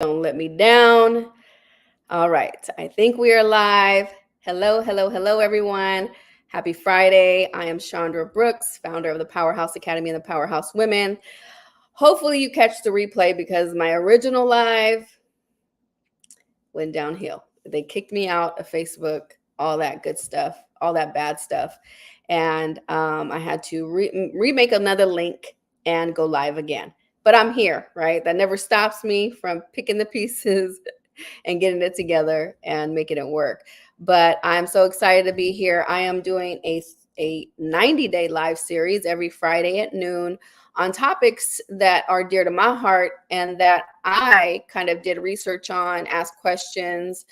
Don't let me down. All right, I think we are live. Hello, hello, hello, everyone. Happy Friday. I am Chandra Brooks, founder of the Powerhouse Academy and the Powerhouse Women. Hopefully, you catch the replay because my original live went downhill. They kicked me out of Facebook, all that good stuff, all that bad stuff. And I had to remake another link and go live again. But I'm here, right? That never stops me from picking the pieces and getting it together and making it work. But I'm so excited to be here. I am doing a 90-day live series every Friday at noon on topics that are dear to my heart and that I kind of did research on, asked questions,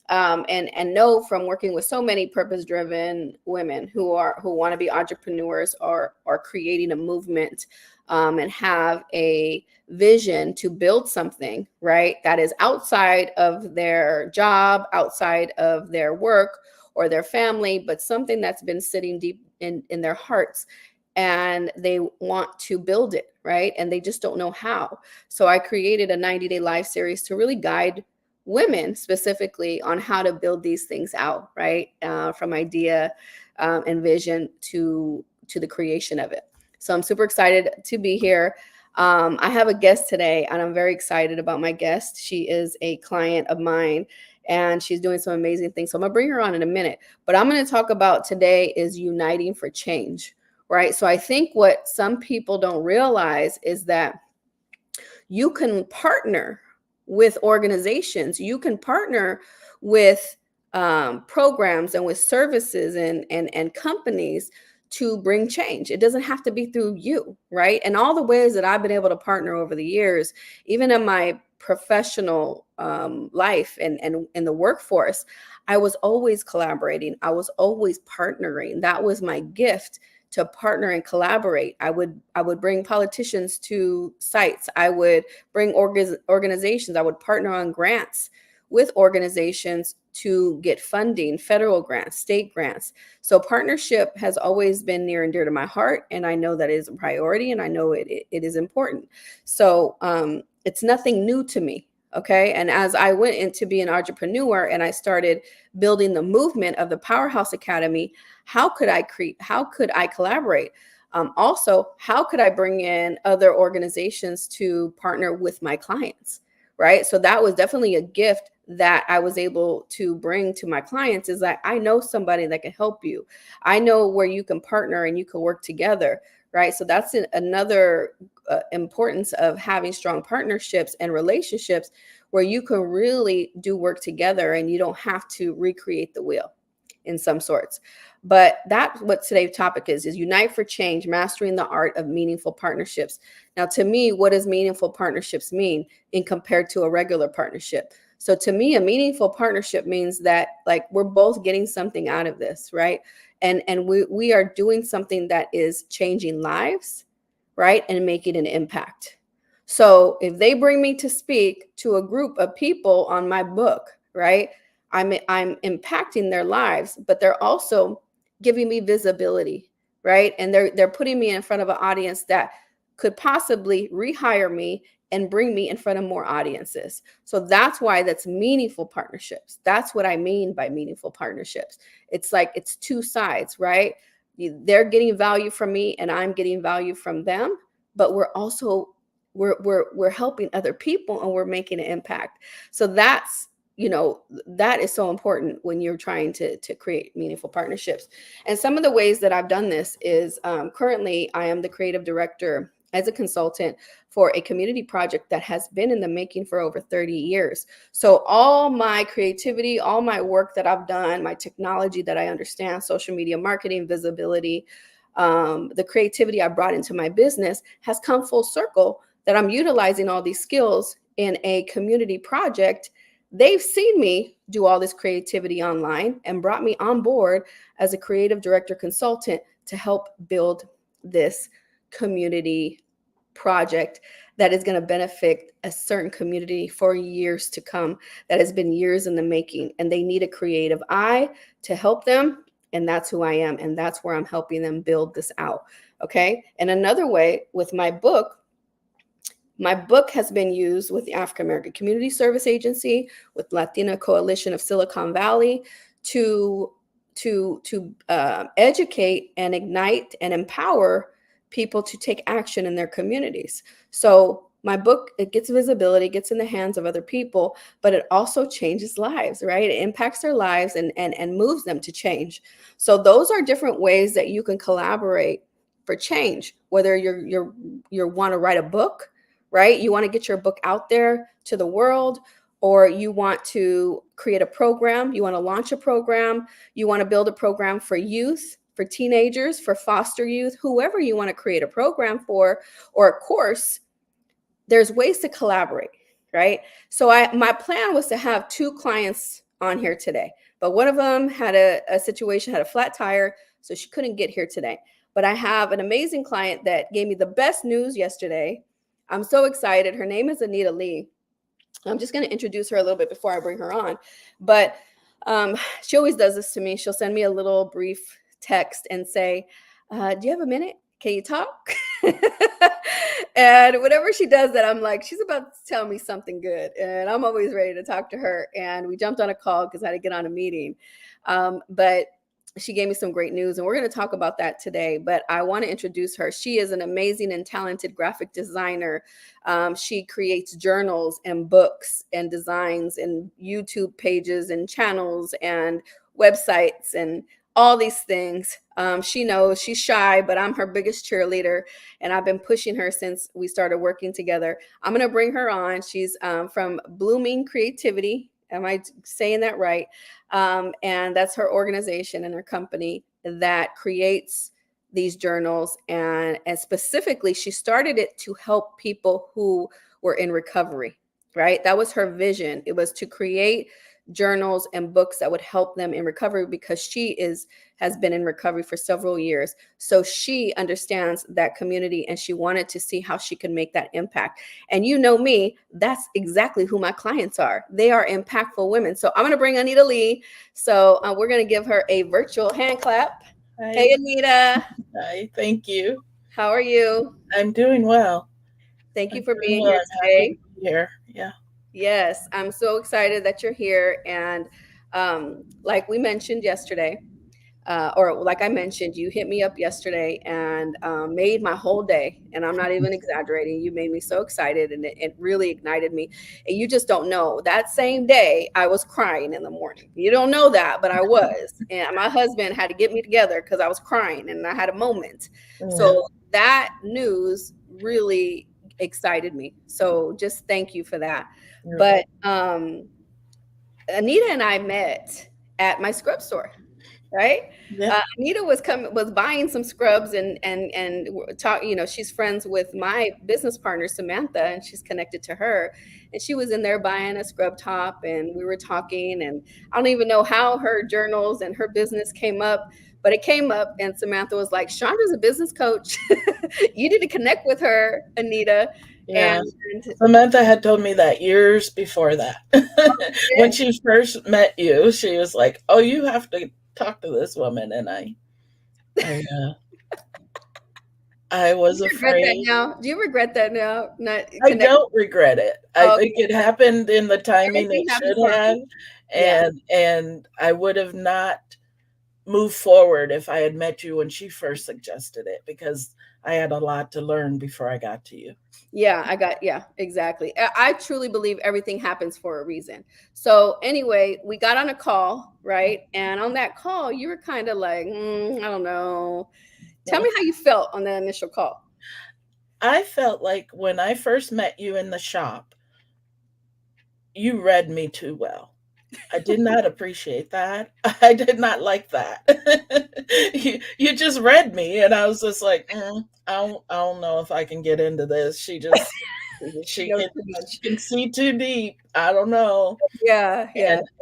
and know from working with so many purpose-driven women who want to be entrepreneurs or are creating a movement and have a vision to build something, right, that is outside of their job, outside of their work or their family, but something that's been sitting deep in their hearts, and they want to build it, right? And they just don't know how. So I created a 90-day live series to really guide women specifically on how to build these things out, right? From idea and vision to the creation of it. So I'm super excited to be here. I have a guest today, and I'm very excited about my guest. She is a client of mine, and she's doing some amazing things. So I'm gonna bring her on in a minute. But I'm gonna talk about today is uniting for change, right? So I think what some people don't realize is that you can partner with organizations, you can partner with programs and with services and companies to bring change. It doesn't have to be through you, right? And all the ways that I've been able to partner over the years, even in my professional life and in the workforce, I was always collaborating. I was always partnering. That was my gift, to partner and collaborate. I would bring politicians to sites. I would bring organizations. I would partner on grants with organizations to get funding, federal grants, state grants. So partnership has always been near and dear to my heart, and I know that it is a priority, and I know it is important. So it's nothing new to me. Okay. And as I went into be an entrepreneur and I started building the movement of the Powerhouse Academy, how could I create? How could I collaborate? Also, how could I bring in other organizations to partner with my clients? Right. So that was definitely a gift that I was able to bring to my clients, is that I know somebody that can help you. I know where you can partner and you can work together. Right. So that's another importance of having strong partnerships and relationships where you can really do work together and you don't have to recreate the wheel in some sorts. But that's what today's topic is unite for change, mastering the art of meaningful partnerships. Now, to me, what does meaningful partnerships mean in compared to a regular partnership? So to me, a meaningful partnership means that, like, we're both getting something out of this, right? And we are doing something that is changing lives, right? And making an impact. So if they bring me to speak to a group of people on my book, right? I'm impacting their lives, but they're also giving me visibility, right? And they're putting me in front of an audience that could possibly rehire me and bring me in front of more audiences. So that's why that's meaningful partnerships. That's what I mean by meaningful partnerships. It's like it's two sides, right? They're getting value from me and I'm getting value from them, but we're also we're helping other people and we're making an impact. So that's, that is so important when you're trying to create meaningful partnerships. And some of the ways that I've done this is currently I am the creative director as a consultant for a community project that has been in the making for over 30 years. So all my creativity, all my work that I've done, my technology that I understand, social media marketing, visibility, the creativity I brought into my business has come full circle, that I'm utilizing all these skills in a community project. They've seen me do all this creativity online and brought me on board as a creative director consultant to help build this community project that is going to benefit a certain community for years to come, that has been years in the making, and they need a creative eye to help them. And that's who I am. And that's where I'm helping them build this out. Okay. And another way with my book, My book has been used with the African American Community Service Agency, with Latina Coalition of Silicon Valley, to educate and ignite and empower people to take action in their communities. So my book, it gets visibility, gets in the hands of other people, but it also changes lives, right? It impacts their lives and moves them to change. So those are different ways that you can collaborate for change. Whether you want to write a book, right? You want to get your book out there to the world, or you want to create a program, you want to launch a program, you want to build a program for youth, for teenagers, for foster youth, whoever you want to create a program for, or a course, there's ways to collaborate, right? So my plan was to have two clients on here today, but one of them had a situation, had a flat tire, so she couldn't get here today. But I have an amazing client that gave me the best news yesterday. I'm so excited. Her name is Anita Lee. I'm just going to introduce her a little bit before I bring her on. But she always does this to me. She'll send me a little brief text and say, do you have a minute? Can you talk? And whenever she does that, I'm like, she's about to tell me something good. And I'm always ready to talk to her. And we jumped on a call because I had to get on a meeting. But she gave me some great news, and we're going to talk about that today. But I want to introduce her. She is an amazing and talented graphic designer. She creates journals and books and designs and YouTube pages and channels and websites and all these things. She knows she's shy, but I'm her biggest cheerleader, and I've been pushing her since we started working together. I'm going to bring her on. She's from Blooming Creativity. Am I saying that right? And that's her organization and her company that creates these journals. And specifically, she started it to help people who were in recovery, right? That was her vision. It was to create journals and books that would help them in recovery, because she has been in recovery for several years. So she understands that community, and she wanted to see how she can make that impact. And you know me, that's exactly who my clients are. They are impactful women. So I'm going to bring Anita Lee. So we're going to give her a virtual hand clap. Hi. Hey, Anita. Hi. Thank you. How are you? I'm doing well. Thank you I'm for doing being well. here I'm happy today. to be here. Yeah. Yes, I'm so excited that you're here. And like we mentioned yesterday, or like I mentioned, you hit me up yesterday and made my whole day. And I'm not even exaggerating. You made me so excited, and it really ignited me. And you just don't know. That same day, I was crying in the morning. You don't know that, but I was. And my husband had to get me together because I was crying and I had a moment. Yeah. So that news really excited me. So just thank you for that. You're But welcome. Anita and I met at my scrub store, right? Yeah. Anita was buying some scrubs and talk. You know, she's friends with my business partner Samantha, and she's connected to her. And she was in there buying a scrub top, and we were talking. And I don't even know how her journals and her business came up, but it came up. And Samantha was like, "Chandra's a business coach. You need to connect with her, Anita." And Yeah. Samantha had told me that years before that. When she first met you, she was like, "Oh, you have to talk to this woman," and I, I do was you regret that afraid. now? Do you regret that now? Not I connecting. don't regret it. I Oh, think it happened in the timing everything it happens should for a have, reason. Yeah. and I would have not moved forward if I had met you when she first suggested it, because I had a lot to learn before I got to you. Yeah, exactly. I truly believe everything happens for a reason. So anyway, we got on a call, right? And on that call, you were kind of like, I don't know. Tell Yeah. me how you felt on that initial call. I felt like when I first met you in the shop, you read me too well. I did not appreciate that. I did not like that. You just read me, and I was just like, I don't know if I can get into this. She She knows can too she much. can see too deep. I don't know. Yeah.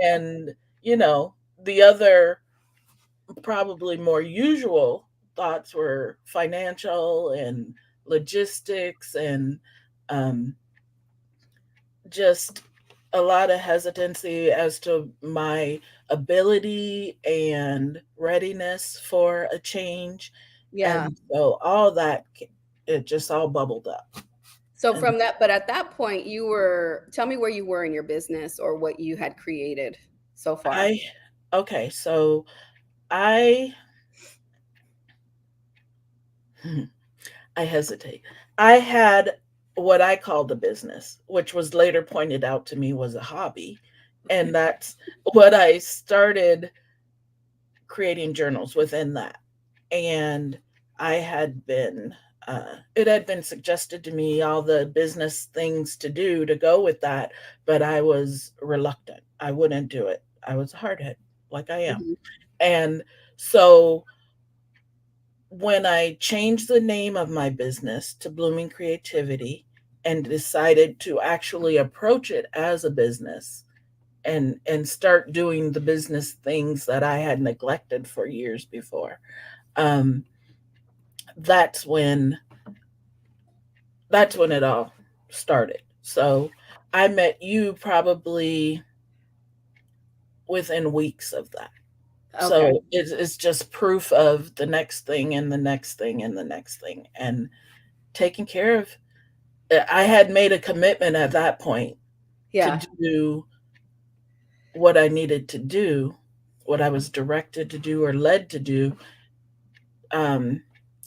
And the other probably more usual thoughts were financial and logistics and um, just a lot of hesitancy as to my ability and readiness for a change. Yeah. And so all that, it just all bubbled up. So And from that, but at that point, you were, tell me where you were in your business or what you had created so far. I okay, so I I hesitate. I had what I called a business, which was later pointed out to me was a hobby. And that's what I started creating journals within that. And I had been, it had been suggested to me all the business things to do to go with that, but I was reluctant. I wouldn't do it. I was a hardhead, like I am. Mhm. And so when I changed the name of my business to Blooming Creativity and decided to actually approach it as a business and start doing the business things that I had neglected for years before, um, that's when that's when it all started. So I met you probably within weeks of that. Okay. So it's just proof of the next thing and the next thing and the next thing and taking care of. I had made a commitment at that point to Yeah. do what I needed to do, what I was directed to do or led to do, um,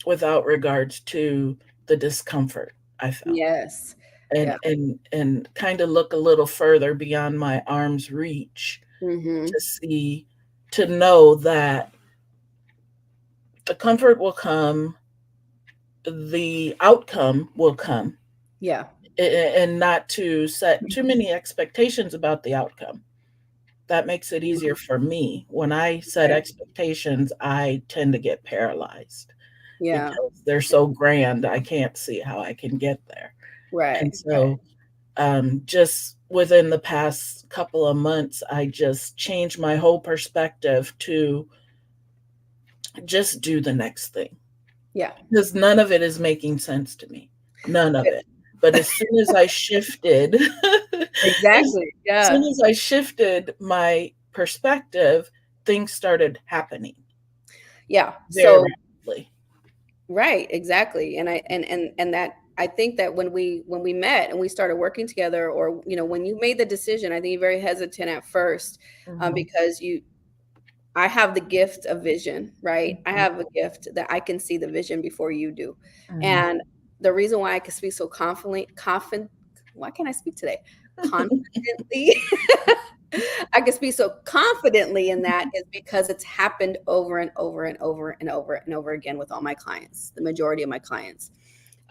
without regards to the discomfort I felt, Yes. Yeah. and kind of look a little further beyond my arm's reach Hmm. to see, to know that the comfort will come, the outcome will come, Yeah. and not to set too many expectations about the outcome. That makes it easier Mhm. for me. When I set Okay. expectations, I tend to get paralyzed Yeah. because they're so grand, I can't see how I can get there. Right. And Right. so, just within the past couple of months, I just changed my whole perspective to just do the next thing Yeah. because none of it is making sense to me. None of it. But as soon as I shifted, as Exactly. soon Yeah. as I shifted my perspective, things started happening Yeah. very So rapidly. right, exactly. And and that I think that when we met and we started working together, or when you made the decision, I think you're very hesitant at first, Mhm, because you I have the gift of vision, right? I mhm, have a gift that I can see the vision before you do. mhm. And the reason why I can speak so confident, why can't I speak today? Confidently. I can speak so confidently in that is because it's happened over and over and over and over and over again with all my clients, the majority of my clients.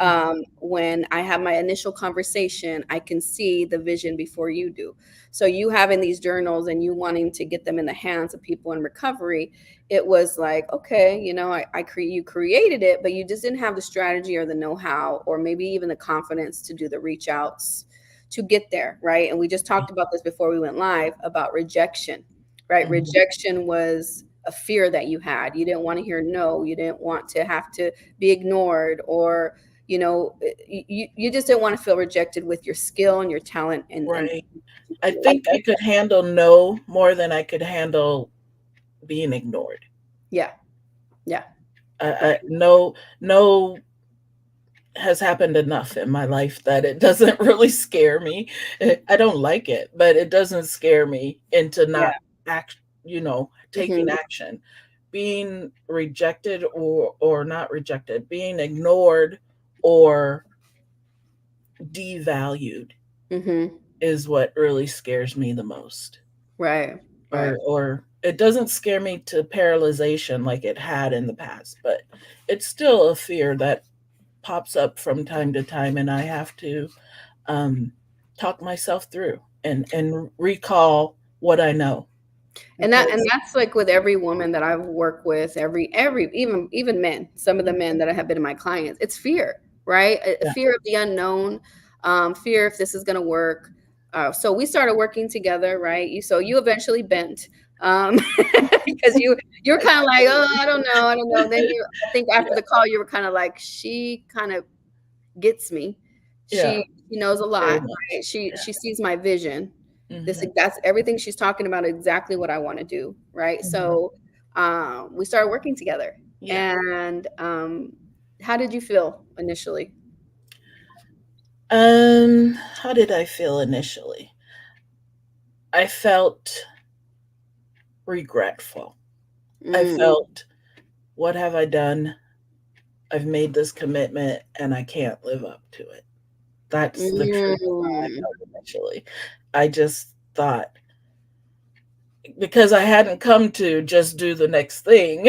Mhm. When I have my initial conversation, I can see the vision before you do. So you having these journals and you wanting to get them in the hands of people in recovery, it was like, okay, you created it, but you just didn't have the strategy or the know-how, or maybe even the confidence to do the reach outs to get there, right? And we just talked about this before we went live about rejection, right? Mhm. Rejection was a fear that you had. You didn't want to hear no, you didn't want to have to be ignored, or you just didn't want to feel rejected with your skill and your talent and Right. I think I could handle no more than I could handle being ignored. yeah, yeah, I no, no has happened enough in my life that it doesn't really scare me. I don't like it, but it doesn't scare me into yeah. not act, taking Hmm. action. Being rejected or not rejected, being ignored or devalued Hmm. is what really scares me the most. Right, right. Or it doesn't scare me to paralyzation like it had in the past, but it's still a fear that pops up from time to time, and I have to, um, talk myself through and recall what I know And because that's like with every woman that I've worked with, every even men, some of the men that have been my clients, it's fear, right? A yeah, fear of the unknown, fear if this is going to work. So we started working together, right? You eventually bent, um, because you're kind of like, oh, I don't know. Then I think after yeah, the call, you were kind of like, she kind of gets me. yeah, She knows a very lot, much. right? She sees my vision. Mhm, That's everything she's talking about, exactly what I want to do, right? mhm, So we started working together. yeah. And how did you feel initially? How did I feel initially? I felt regretful. I Mm, felt, what have I done? I've made this commitment and I can't live up to it. That's the truth of how I mm. felt initially. I just thought, because I hadn't come to just do the next thing.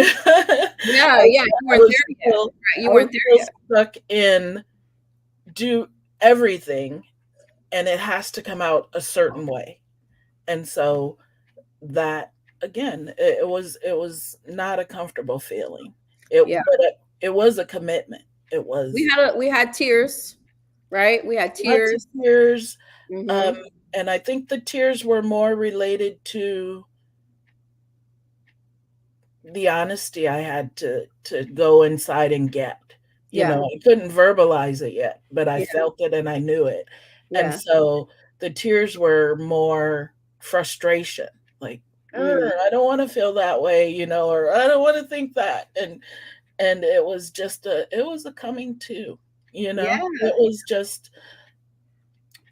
Yeah, yeah, you I weren't was there yet. still Right, you I was weren't there still yet. stuck in do everything, and it has to come out a certain way. And so that, again, it was not a comfortable feeling. Yeah. It was a commitment. It was We had tears, right? We had lots of tears. tears, um, Mhm. and I think the tears were more related to the honesty I had to go inside and get. You Yeah. know, I couldn't verbalize it yet, but I Yeah. felt it and I knew it. And Yeah. so the tears were more frustration, like, Mm. I don't want to feel that way, or I don't want to think that. And it was a coming to, Yeah. it was just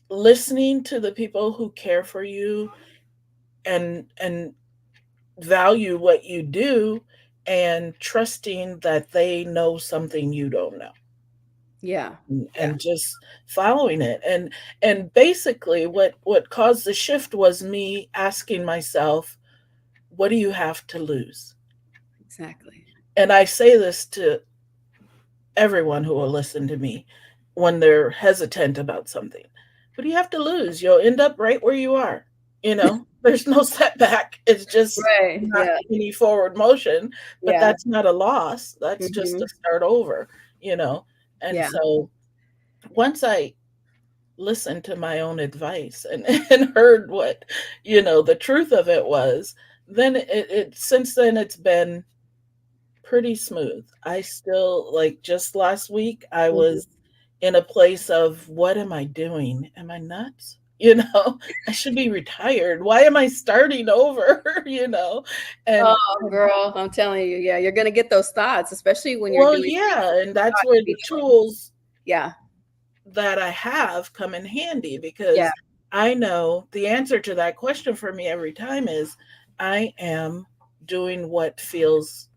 listening to the people who care for you and value what you do, and trusting that they know something you don't know, Yeah. Yeah. and just following it. And basically what caused the shift was me asking myself, what do you have to lose? Exactly. And I say this to everyone who will listen to me when they're hesitant about something. What do you have to lose? You'll end up right where you are. There's no setback. It's just Right. not Yeah. any forward motion, but Yeah. that's not a loss. That's just a Mhm. start over, you know? And Yeah. so once I listened to my own advice and, and heard what, the truth of it was, then since then it's been pretty smooth. I still, like, just last week, I Mhm. was in a place of, what am I doing? Am I nuts? You know, I should be retired. Why am I starting over? And Oh, girl, I'm telling you, yeah, you're gonna get those thoughts, especially when you're well, doing things yeah, that and you that's thought where you'd be the doing. tools Yeah. that I have come in handy, Yeah. because I know the answer to that question for me every time is, I am doing what feels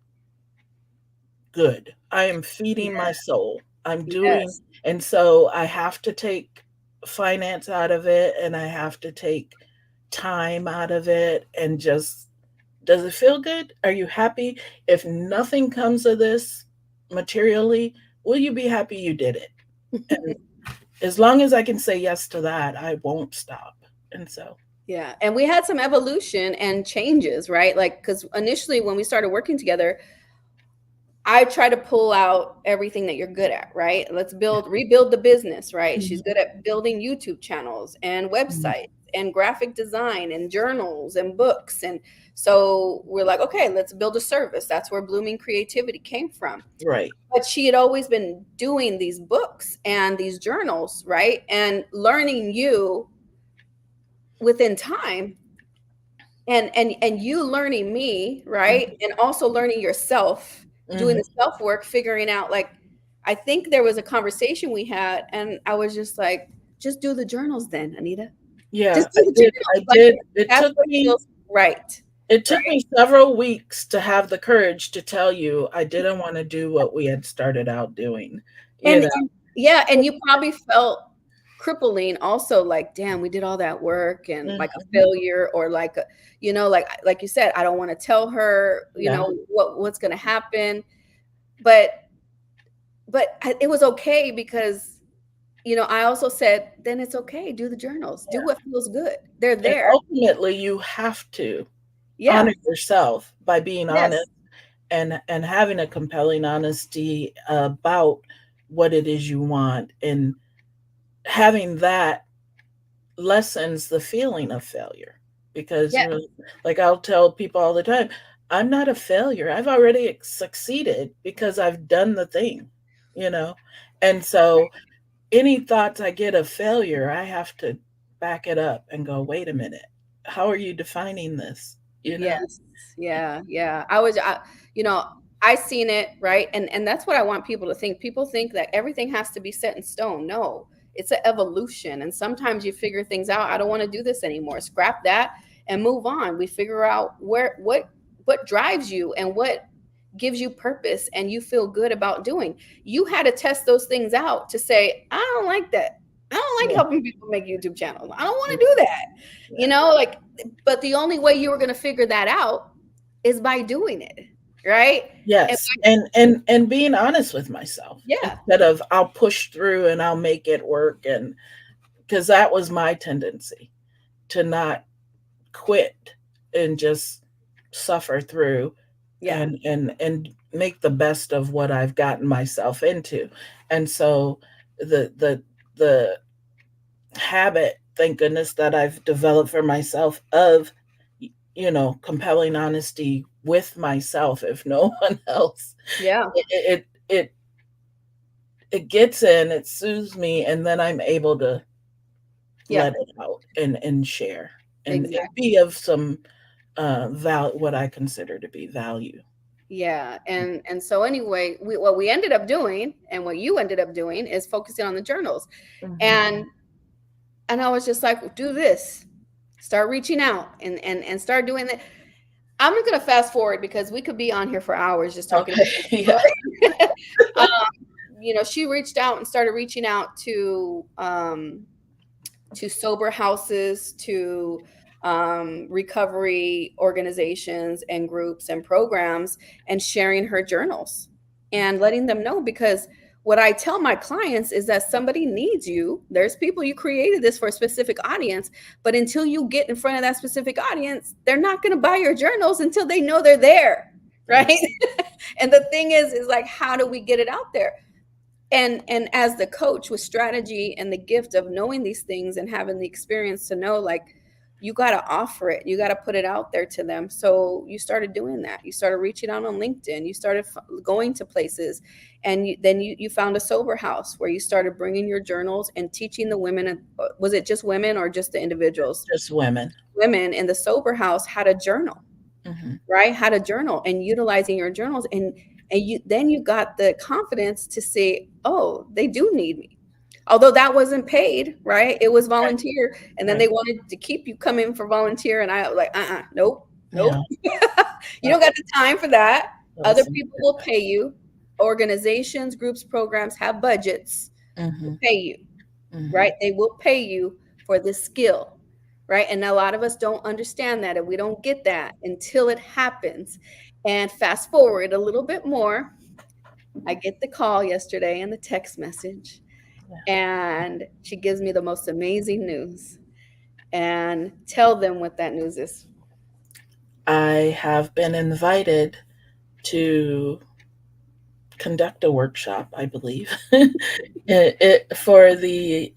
good. I am feeding Yeah. my soul. I'm doing, Yes. and so I have to take finance out of it, and I have to take time out of it, and just, does it feel good? Are you happy? If nothing comes of this materially, will you be happy you did it? And as long as I can say yes to that, I won't stop. And so, Yeah, and we had some evolution and changes, right? Like, because initially when we started working together, I try to pull out everything that you're good at, right? Let's rebuild the business, right? She's mhm, good at building YouTube channels and mhm, websites and graphic design and journals and books. And so we're like, okay, let's build a service. That's where Blooming Creativity came from. right. But she had always been doing these books and these journals, right? And learning you within time and you learning me, right? Mhm, And also learning yourself, doing mhm. the self work, figuring out, like, I think there was a conversation we had and I was just like, just do the journals then, Anita. Yeah, Just do the I journals, like, did. It that's took what me feels right. It took Right. me several weeks to have the courage to tell you I didn't wanna do what we had started out doing, you know? And yeah, and you probably felt crippling also, like, damn, we did all that work and like a Mhm. failure, or like a, like you said, I don't want to tell her, Yeah, what's going to happen. But it was okay because, I also said, then it's okay. Do the journals. Do yeah, what feels good. They're and there. ultimately, you have to Yeah. honor yourself by being Yes. honest, and having a compelling honesty about what it is you want, and having that lessens the feeling of failure, because Yeah. like, I'll tell people all the time, I'm not a failure. I've already succeeded because I've done the thing, you know? And so any thoughts I get of failure, I have to back it up and go, wait a minute. How are you defining this? You know? Yes. Yeah, yeah. You know, I seen it, right? And that's what I want people to think. People think that everything has to be set in stone. No. It's an evolution. And sometimes you figure things out. I don't want to do this anymore. Scrap that and move on. We figure out what drives you and what gives you purpose and you feel good about doing. You had to test those things out to say, I don't like that. I don't like Yeah. helping people make YouTube channels. I don't want Yeah. to do that. Yeah. Like, but the only way you were going to figure that out is by doing it, right? And Yes. And being honest with myself yeah, instead of I'll push through and I'll make it work. And because that was my tendency, to not quit and just suffer through yeah, and make the best of what I've gotten myself into. And so the habit, thank goodness, that I've developed for myself of, compelling honesty with myself, if no one else, yeah, it it gets in, it soothes me, and then I'm able to yeah, let it out and share and exactly. be of some what I consider to be value. Yeah. And so anyway, what we ended up doing and what you ended up doing is focusing on the journals. Hmm. And I was just like, do this. Start reaching out and start doing that. I'm not going to fast forward because we could be on here for hours just talking Okay. about this. Yeah. um, she reached out and started reaching out to sober houses, to recovery organizations and groups and programs, and sharing her journals and letting them know. Because what I tell my clients is that somebody needs you. There's people, you created this for a specific audience, but until you get in front of that specific audience, they're not going to buy your journals until they know they're there, right? Yes. And the thing is like, how do we get it out there? And as the coach with strategy and the gift of knowing these things and having the experience to know, like, you got to offer it, you got to put it out there to them. So you started doing that. You started reaching out on LinkedIn, you started going to places, and then you found a sober house where you started bringing your journals and teaching the women. Was it just women or just the individuals? Just women. Women in the sober house how to journal, Hmm. right? How to journal and utilizing your journals. And you got the confidence to say, oh, they do need me. Although that wasn't paid, right? It was Right. volunteer. And then Right. they wanted to keep you coming for volunteer. And I was like, nope, nope. Yeah. You don't got the time for that. Other Awesome. people will pay you. Organizations, groups, programs have budgets to Hmm. pay you, Hmm. right? They will pay you for the skill, right? And a lot of us don't understand that, and we don't get that until it happens. And fast forward a little bit more, I get the call yesterday and the text message, Yeah. and she gives me the most amazing news. And tell them what that news is. I have been invited to conduct a workshop, I believe, for the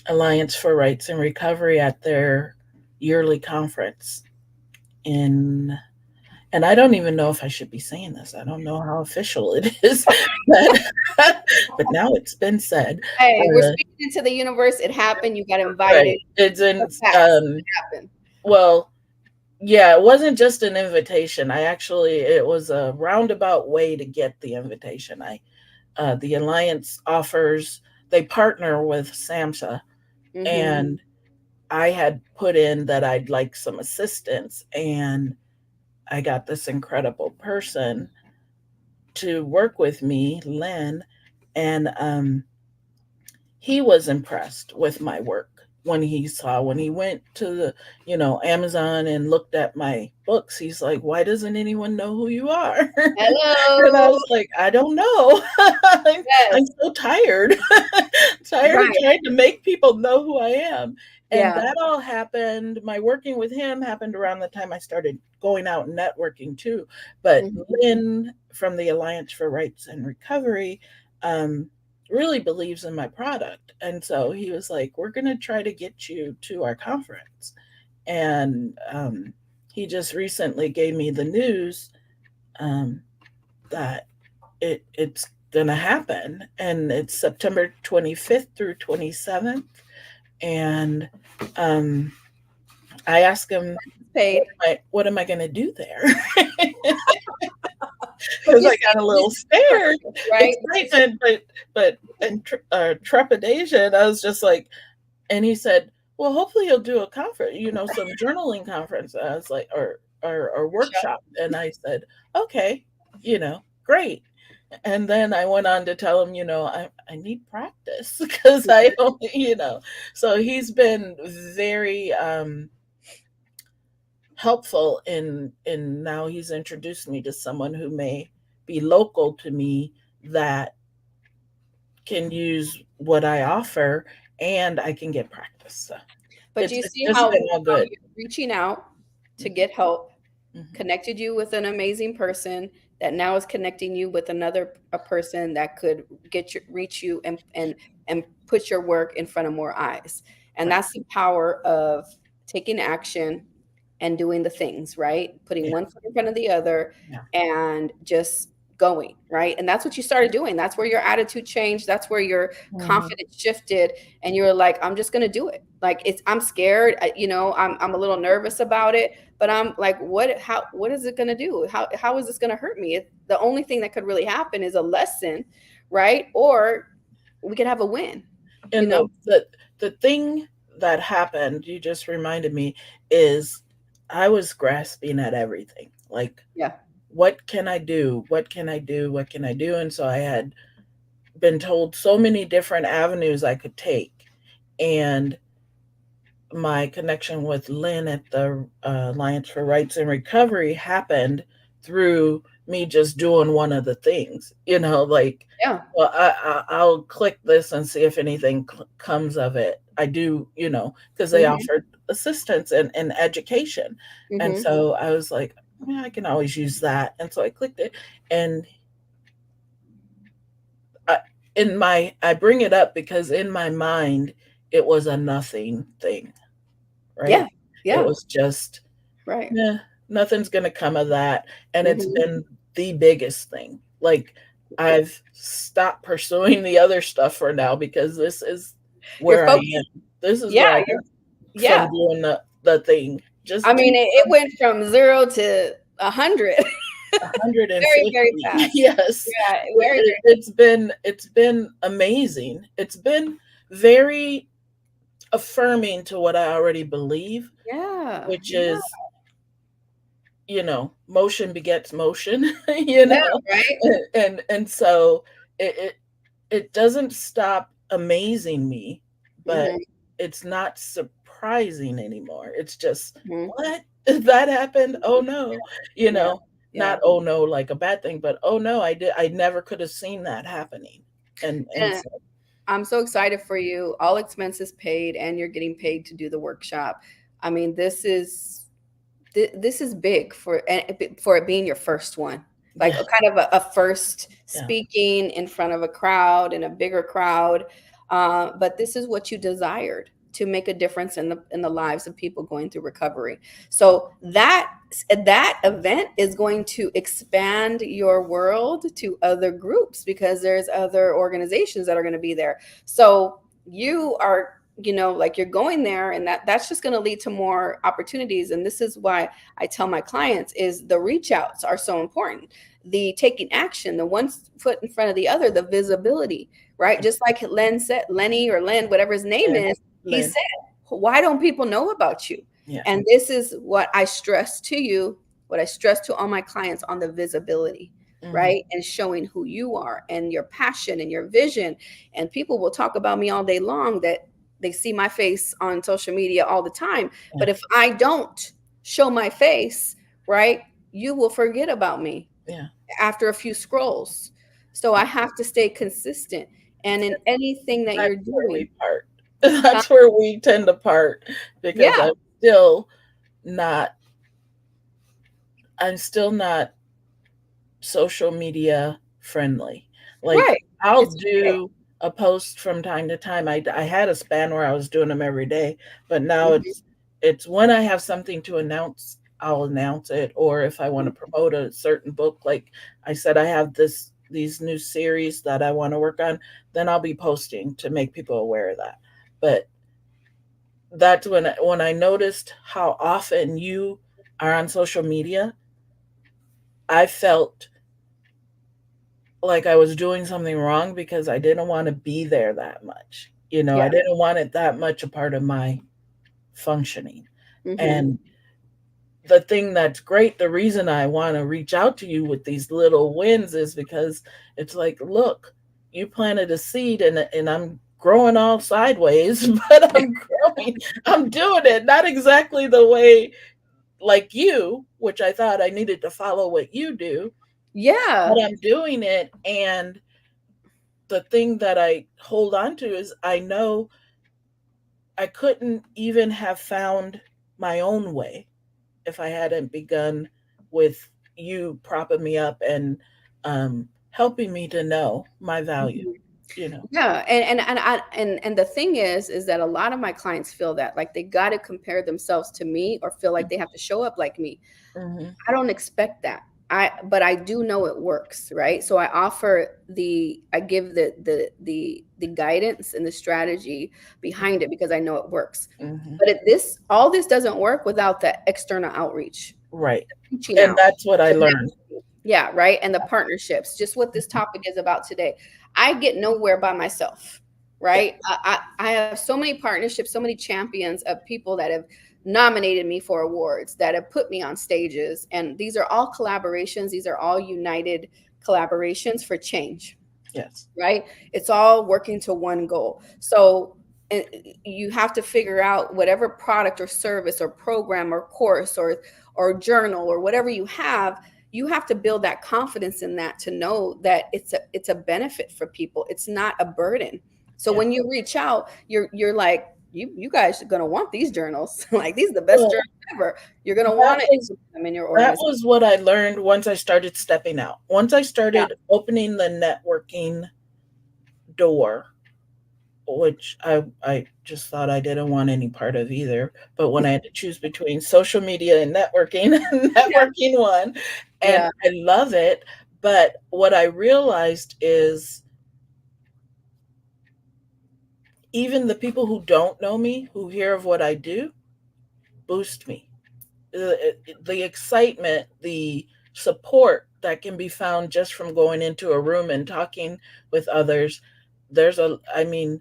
Alliance for Rights and Recovery at their yearly conference in, and I don't even know if I should be saying this. I don't know how official it is, but, but now it's been said. Hey, we're Uh, speaking into the universe. It happened. You got invited. right. It's The in, facts. It happened. well, yeah, it wasn't just an invitation. It was a roundabout way to get the invitation. The Alliance offers, they partner with SAMHSA, Mm-hmm. and I had put in that I'd like some assistance, and I got this incredible person to work with me, Lynn, and he was impressed with my work when he went to the Amazon and looked at my books. He's like, why doesn't anyone know who you are? And I Hello. was like, I don't know. I'm Yes. so tired. Tired of Right. trying to make people know who I am. And Yeah. that all happened, my working with him happened around the time I started going out and networking too. But Mhm. Lynn from the Alliance for Rights and Recovery um, really believes in my product. And so he was like, we're going to try to get you to our conference. And he just recently gave me the news um, that it's going to happen. And it's September 25th through 27th. And um, I asked him, Paid. what am I going to do there? But because you I see, got a this little is the scared, purpose, right? excitement, but and trepidation. I was just like, and he said, "Well, hopefully you'll do a conference, some journaling conference." And I was like, or Workshop. workshop. And I said, "Okay, great." And then I went on to tell him, I need practice because I don't, So he's been very helpful in now he's introduced me to someone who may be local to me that can use what I offer and I can get practice. So But it's you it's see just been all how good. you're reaching out to Mhm, get help mhm. connected you with an amazing person that now is connecting you with another a person that could reach you and put your work in front of more eyes. And Right. that's the power of taking action and doing the things, right? Putting Yeah. one foot in front of the other Yeah. and just going, right? And that's what you started doing. That's where your attitude changed. That's where your Mhm. confidence shifted. And you were like, I'm just going to do it. Like I'm scared. I'm a little nervous about it, but I'm like, what is it going to do? How is this going to hurt me? The only thing that could really happen is a lesson, right? Or we could have a win, you And know? the thing that happened, you just reminded me, is I was grasping at everything. Like, Yeah. what can I do? What can I do? What can I do? And so I had been told so many different avenues I could take. And my connection with Lynn at the Alliance for Rights and Recovery happened through me just doing one of the things, like, Yeah. well, I'll click this and see if anything comes of it. I do, because they Hmm. offered assistance and education. And Hmm. so I was like, yeah, I can always use that. And so I clicked it. And I, I bring it up because in my mind, it was a nothing thing, Yeah. right? It Yeah. was just, Right. yeah, nothing's gonna come of that, and it's Hmm. been the biggest thing. Like, I've stopped pursuing the other stuff for now because this is You're where I focused. am. This is Yeah. where I You're, am yeah. from doing the thing. I Just do mean, it went from 0 to 100 very, very 150. fast. Yes. Yeah, very, very. It's been amazing. It's been very affirming to what I already believe, Yeah, which yeah, is, motion begets motion, yeah, right? and so it, it it doesn't stop amazing me, but Mhm, it's not surprising anymore. It's just, mhm. what? That happened? Oh no. Yeah, Not yeah. oh no like a bad thing, but oh no, I never could have seen that happening. And And so I'm so excited for you. All expenses paid, and you're getting paid to do the workshop. I mean, this is big for it being your first one, like yeah, a kind of a first yeah, speaking in front of a crowd and a bigger crowd. But this is what you desired to make a difference in the lives of people going through recovery. So that event is going to expand your world to other groups because there's other organizations that are going to be there. So you are, like you're going there, and that's just going to lead to more opportunities. And this is why I tell my clients is the reach outs are so important, the taking action, the one foot in front of the other, the visibility, right? Just like Len said, Lenny or Len, whatever his name yeah, is, he Lynn, said, why don't people know about you? yeah, And this is what I stress to you, what I stress to all my clients on the visibility, hmm, right? And showing who you are and your passion and your vision. And people will talk about me all day long that they see my face on social media all the time. yeah, But if I don't show my face, right, you will forget about me yeah. after a few scrolls. So I have to stay consistent. And in anything that you're That's where we doing, part. huh? That's where we tend to part because Yeah, still not I'm still not social media friendly. Like, right. I'll It's okay. do a post from time to time. I had a span where I was doing them every day, but now Mhm, it's when I have something to announce, I'll announce it. Or if I want to mhm. promote a certain book, like I said, I have these new series that I want to work on, then I'll be posting to make people aware of that. But that's when I noticed how often you are on social media, I felt like I was doing something wrong because I didn't want to be there that much. I Yeah. didn't want it that much a part of my functioning. Mm-hmm. And the thing that's great, the reason I want to reach out to you with these little wins is because it's like, look, you planted a seed and I'm growing all sideways, but I'm growing. I'm doing it not exactly the way like you, which I thought I needed to follow what you do, but Yeah. I'm doing it. And the thing that I hold on to is I know I couldn't even have found my own way if I hadn't begun with you propping me up and helping me to know my value, Mhm. you know. Yeah, and the thing is that a lot of my clients feel that like they got to compare themselves to me or feel like they have to show up like me. Hmm. I don't expect that. But I do know it works, right? So I give the guidance and the strategy behind it because I know it works. Hmm. But all this doesn't work without the external outreach, Right. reaching And out, that's what I the learned. networking. Yeah, right. And the partnerships, just what this topic is about today. I get nowhere by myself, Yeah. right? I have so many partnerships, so many champions of people that have nominated me for awards, that have put me on stages. And these are all collaborations, these are all united collaborations for change, Yes. right? It's all working to one goal. So and you have to figure out whatever product or service or program or course or journal or whatever you have to build that confidence in that to know that it's a benefit for people. It's not a burden. So Yeah. when you reach out, you're like, you guys are gonna want these journals. Like these are the best Well, journals ever. You're gonna that want to was implement them in your that organization. was what I learned once I started stepping out. Once I Yeah. started opening the networking door, which I just thought I didn't want any part of either. But when I had to choose between social media and networking, Yeah. networking won, and Yeah. I love it. But what I realized is even the people who don't know me, who hear of what I do, boost me. The excitement, the support that can be found just from going into a room and talking with others. I mean,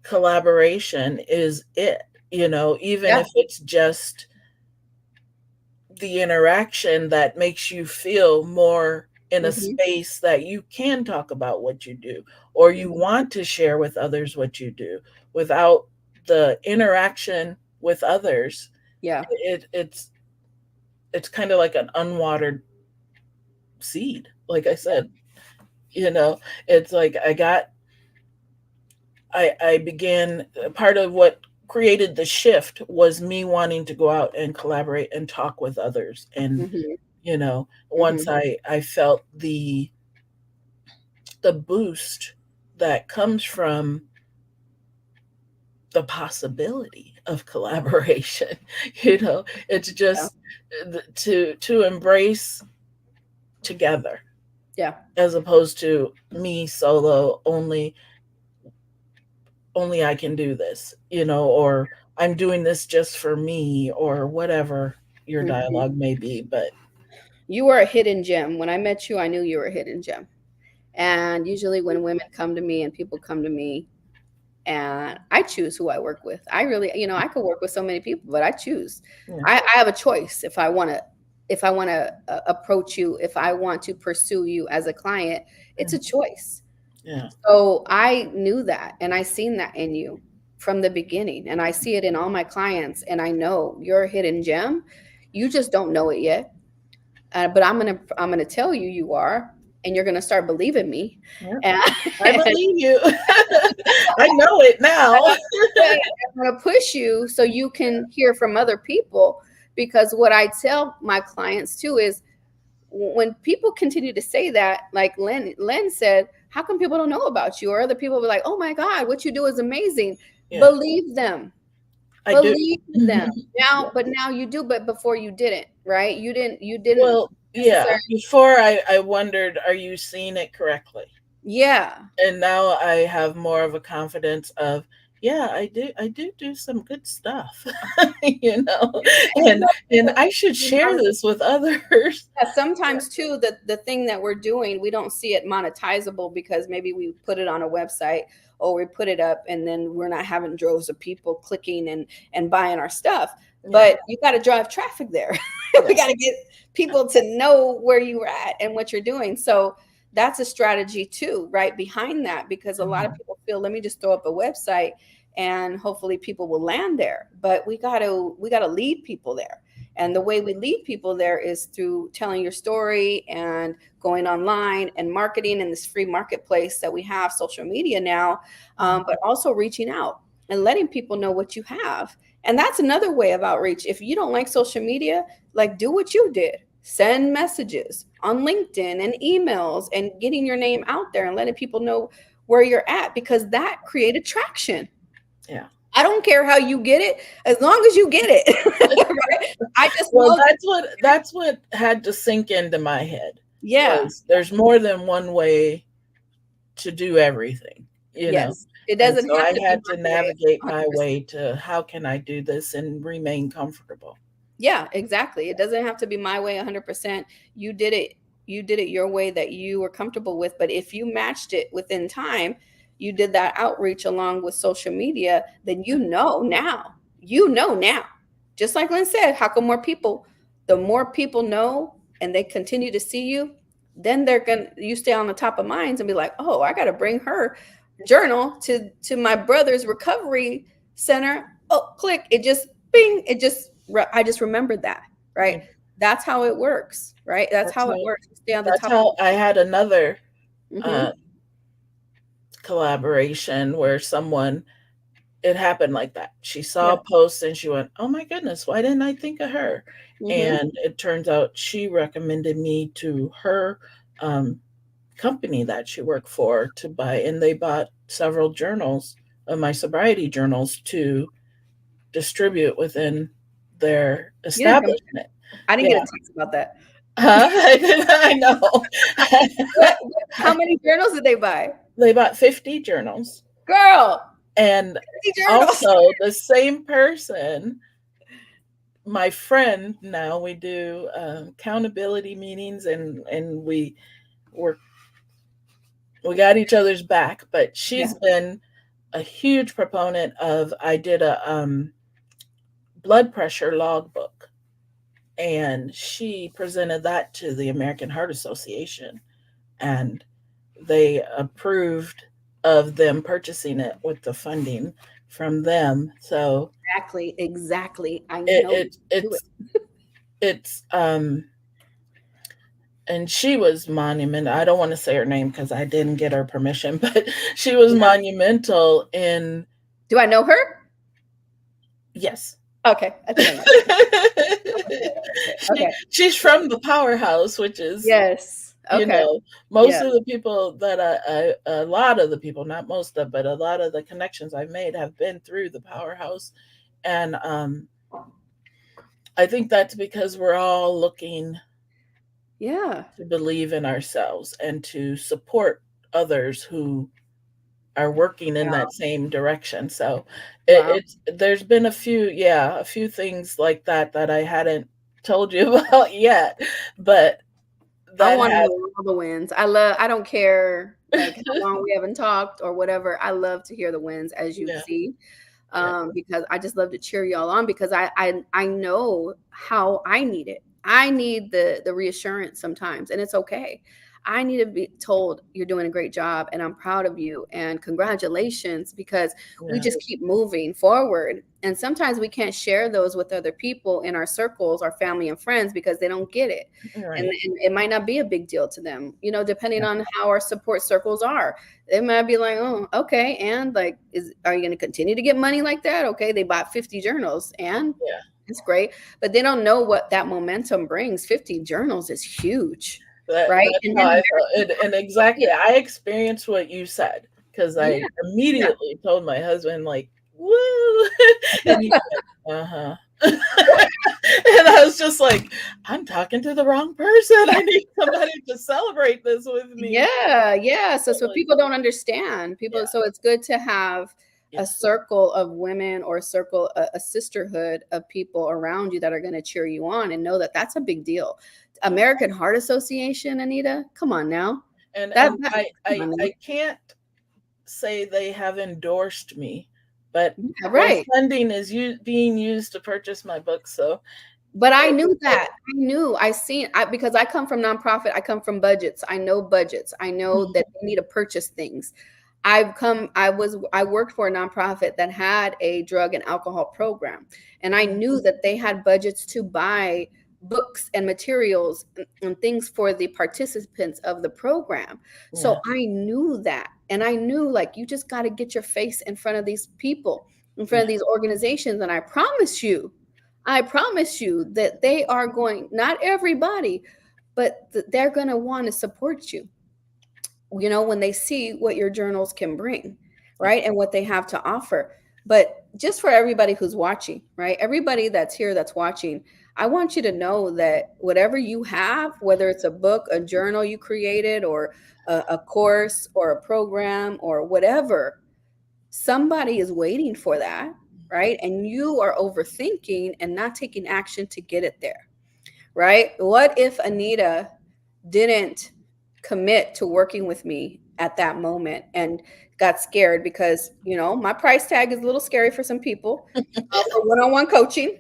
collaboration is it, even Yeah. if it's just the interaction that makes you feel more in a Hmm. space that you can talk about what you do or you Hmm. want to share with others what you do without the interaction with others. Yeah. It's kind of like an unwatered seed, like I Yeah. said. you know it's like I began, part of what created the shift was me wanting to go out and collaborate and talk with others. And, Hmm. once Hmm. I felt the boost that comes from the possibility of collaboration, it's Yeah. just to embrace together Yeah. as opposed to me solo only I can do this, or I'm doing this just for me, or whatever your Hmm. dialogue may be. But You were a hidden gem. When I met you, I knew you were a hidden gem. And usually, when women come to me and people come to me, and I choose who I work with. I really, I could work with so many people, but I choose. yeah, I have a choice if I want to approach you, if I want to pursue you as a client. It's a choice. yeah, So I knew that, and I seen that in you from the beginning, and I see it in all my clients, and I know you're a hidden gem. You just don't know it yet. But I'm gonna tell you you are, and you're gonna start believing me. yeah. And I believe you. I know it now. I'm gonna push you so you can hear from other people. Because what I tell my clients too is when people continue to say that, like Len said, how come people don't know about you? Or other people be like, oh my God, what you do is amazing. Yeah, Believe them. I do. Believe them. Now you do, but before you didn't, right? You didn't Well, yeah. necessarily. Before I wondered, are you seeing it correctly? Yeah. And now I have more of a confidence of, yeah, I do some good stuff, you know, and I should share this with others. Yeah, sometimes too, the thing that we're doing, we don't see it monetizable because maybe we put it on a website or we put it up and then we're not having droves of people clicking and buying our stuff. Yeah, But you got to drive traffic there. We yeah, got to get people to know where you're at and what you're doing. So that's a strategy too, right behind that, because a lot of mhm, people feel, let me just throw up a website and hopefully people will land there. But we got to lead people there. And the way we lead people there is through telling your story and going online and marketing in this free marketplace that we have, social media now, mhm, but also reaching out and letting people know what you have. And that's another way of outreach. If you don't like social media, like do what you did. Send messages on LinkedIn and emails and getting your name out there and letting people know where you're at, because that created traction. yeah. I don't care how you get it, as long as you get it. Right? I just Well, know that. that's what had to sink into my head, Yeah. was there's more than one way to do everything, you know. Yes. It And doesn't so have I to be had to my way navigate my 100%. way to how can I do this and remain comfortable. Yeah, exactly. It doesn't have to be my way 100%. You did it your way that you were comfortable with, but if you matched it within time, you did that outreach along with social media, then you know now. You know now. Just like Lynn said, how come more people, the more people know and they continue to see you, then they're going to you stay on the top of minds and be like, "Oh, I got to bring her journal to my brother's recovery center." Oh, click, it just bing, I just remembered that, Yeah, right? That's how it works, right? That's that's how it how works. You stay on the that's top of how I had another mm-hmm. uh, collaboration where someone, it happened like that. She saw Yeah. a post and she went, "Oh my goodness, why didn't I think of her?" Mm-hmm. And it turns out she recommended me to her um, company that she worked for to buy, and they bought several journals of my sobriety journals to distribute within their You didn't tell me. establishment. I didn't Yeah. get a text about that. Huh? I know. How many journals did they buy? They bought 50 journals. Girl, And 50 journals. also, the same person, my friend, now we do accountability meetings, and we're, we got each other's back, but she's Yeah. been a huge proponent of, I did a blood pressure logbook, and she presented that to the American Heart Association, and they approved of them purchasing it with the funding from them. So Exactly. Exactly. I it, know it you do it. it's and she was monumental. I don't want to say her name because I didn't get her permission, but she was Yeah. monumental in, Do I know her? yes. Okay. I think I know. Okay. Okay. She's from the powerhouse, which is, Yes. you Okay. know, most Yeah. of the people that a lot of the people, not most of, but a lot of the connections I've made have been through the powerhouse. And I think that's because we're all looking Yeah. to believe in ourselves and to support others who are working in Wow. that same direction. So Wow. it's there's been a few, yeah, a few things like that that I hadn't told you about yet, but I that want to has, know all the wins. I don't care like how long we haven't talked or whatever. I love to hear the wins, as you yeah, see, yeah, because I just love to cheer y'all on, because I know how I need it. I need the reassurance sometimes, and it's okay. I need to be told you're doing a great job and I'm proud of you and congratulations, because we yeah, just keep moving forward. And sometimes we can't share those with other people in our circles, our family and friends, because they don't get it. right, And it might not be a big deal to them, depending yeah, on how our support circles are. They might be like, oh, okay, and like, are you going to continue to get money like that? Okay, they bought 50 journals, and yeah. it's great, but they don't know what that momentum brings. 50 journals is huge, right? That's And how then I felt, and exactly, I experienced what you said because yeah, I yeah, immediately told my husband, like, "Woo," and he went, "Uh huh," and I was just like, "I'm talking to the wrong person. I need somebody to celebrate this with me." yeah, yeah. So But like, people don't understand people. yeah, So it's good to have. a Yes. circle of women or a sisterhood of people around you that are going to cheer you on and know that that's a big deal. American Heart Association, Anita, come on now. And That I come on I now. I can't say they have endorsed me, but Yeah, their right. funding is being used to purchase my book. So But I it, knew it, that. I seen because I come from nonprofit, I come from budgets. I know budgets. I know that they need to purchase things. I worked for a nonprofit that had a drug and alcohol program. And I knew that they had budgets to buy books and materials and things for the participants of the program. yeah, So I knew that. And I knew like you just got to get your face in front of these people, in front yeah, of these organizations. And I promise you that they are going, not everybody, but they're going to want to support you, when they see what your journals can bring, yeah. right? And what they have to offer. But just for everybody who's watching, right? Everybody that's here that's watching, I want you to know that whatever you have, whether it's a book, a journal you created, or a course, or a program, or whatever, somebody is waiting for that, right? And you are overthinking and not taking action to get it there, right? What if Anita didn't commit to working with me at that moment and got scared because, my price tag is a little scary for some people for one-on-one coaching,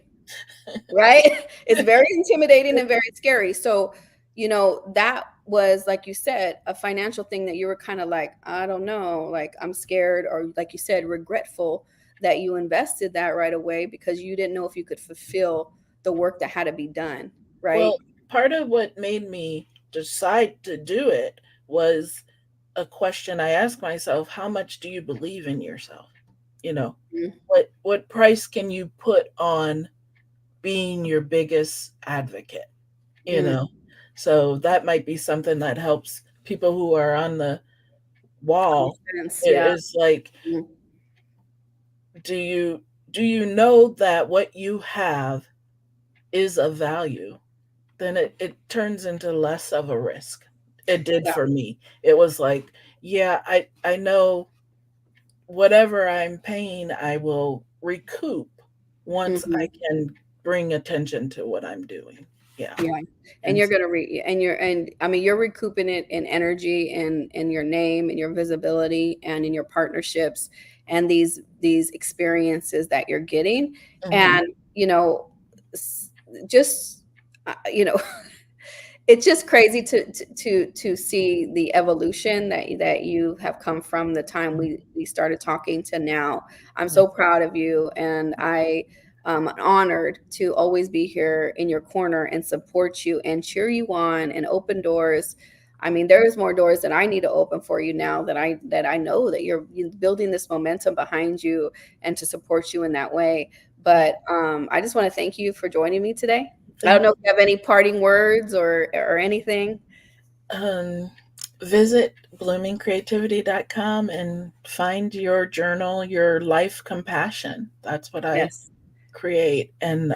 right? It's very intimidating and very scary. So, that was, like you said, a financial thing that you were kind of like, I don't know, like I'm scared, or like you said, regretful that you invested that right away because you didn't know if you could fulfill the work that had to be done, right? Well, part of what made me decide to do it was a question I asked myself: How much do you believe in yourself? You know, Mhm. what price can you put on being your biggest advocate? You Mm, know, so that might be something that helps people who are on the wall. sense, It yeah. is like, Mm, do you know that what you have is of value? Then it turns into less of a risk. It did yeah. for me. It was like, yeah, I know whatever I'm paying, I will recoup once I Mhm. can bring attention to what I'm doing. Yeah. Yeah. And And you're gonna and I mean you're recouping it in energy and in your name and your visibility and in your partnerships and these experiences that you're getting. mhm, And s- just you know it's just crazy to see the evolution that you have come from the time we started talking to now. I'm mhm, so proud of you, and I am honored to always be here in your corner and support you and cheer you on and open doors. I mean, there's more doors that I need to open for you now that I know that you're building this momentum behind you and to support you in that way. mhm. But I just want to thank you for joining me today. I don't Thank know if you have any parting words or anything. um visit bloomingcreativity.com and find your journal, your life compassion. That's what I Yes. create. And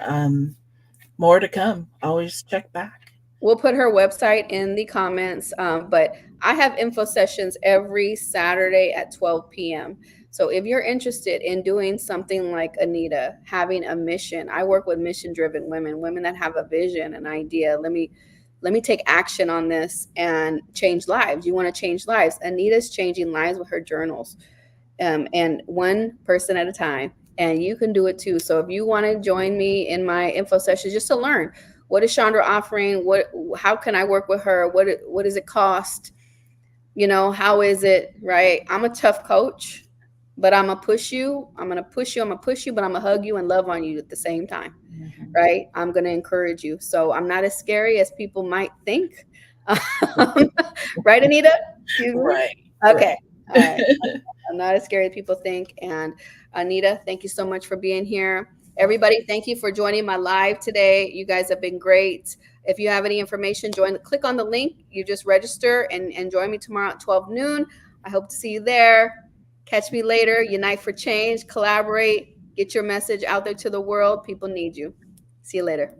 more to come. Always check back. We'll put her website in the comments. But I have info sessions every Saturday at 12 p.m. So if you're interested in doing something like Anita, having a mission, I work with mission driven women, women that have a vision, an idea. Let me take action on this and change lives. You want to change lives. Anita's changing lives with her journals. And one person at a time. And you can do it too. So if you want to join me in my info session just to learn what is Chandra offering, how can I work with her, what does it cost, how is it, right? I'm a tough coach, but I'm gonna push you, but I'm gonna hug you and love on you at the same time, Mhm. right? I'm gonna encourage you. So I'm not as scary as people might think. Right, Anita? You agree? Right, Okay. right. All right. I'm not as scary as people think. And Anita, thank you so much for being here. Everybody, thank you for joining my live today. You guys have been great. If you have any information, click on the link. You just register and join me tomorrow at 12 noon. I hope to see you there. Catch me later. Unite for change, collaborate, get your message out there to the world. People need you. See you later.